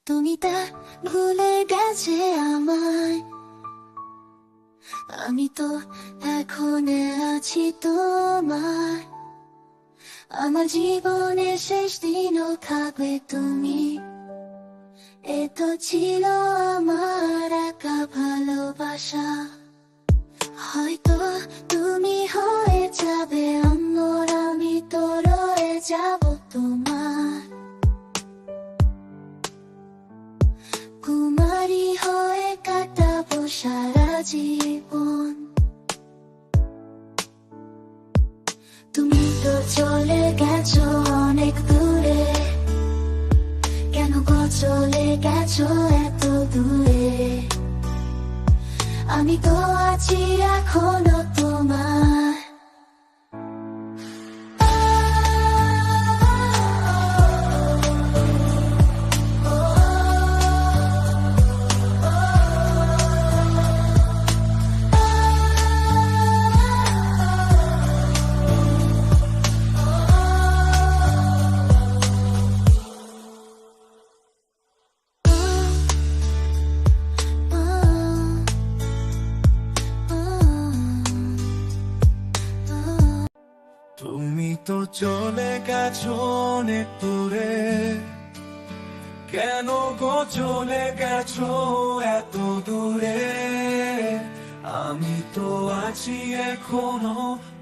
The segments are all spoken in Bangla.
তুমি তা ভুলে গেছে আমায়, আমি তো এখন আছি তোমার। আমার জীবনের শেষ দিনও থাকবে তুমি, এ তো ছিল আমার একা ভালোবাসা। হয়তো তুমি হয়ে যাবে অমর, আমি তো রয়ে যাব তোমার। কুমারী হয়ে কাটাবো সারা জীবন। তুমি তো চলে গেছো অনেক দূরে, কেন গো চলে গেছো এত দূরে? আমি তো আছি এখনো তোমার। তুমি তো চলে গেছো অনেক দূরে, কেন গো চলে গেছো এত দূরে? আমি তো আছি এখনো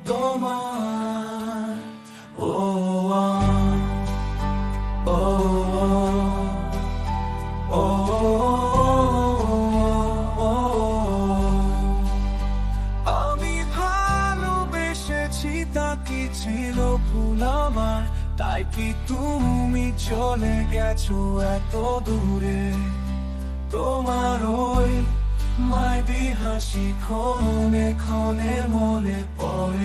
তোমার। ও ও ও আমি ভালোবেসেছি তা কি ছিল ভুল আমার? তাই কি তুমি চলে গেছো এত দূরে? তোমার ওই মায়াবী হাসি ক্ষণে ক্ষণে মনে পড়ে।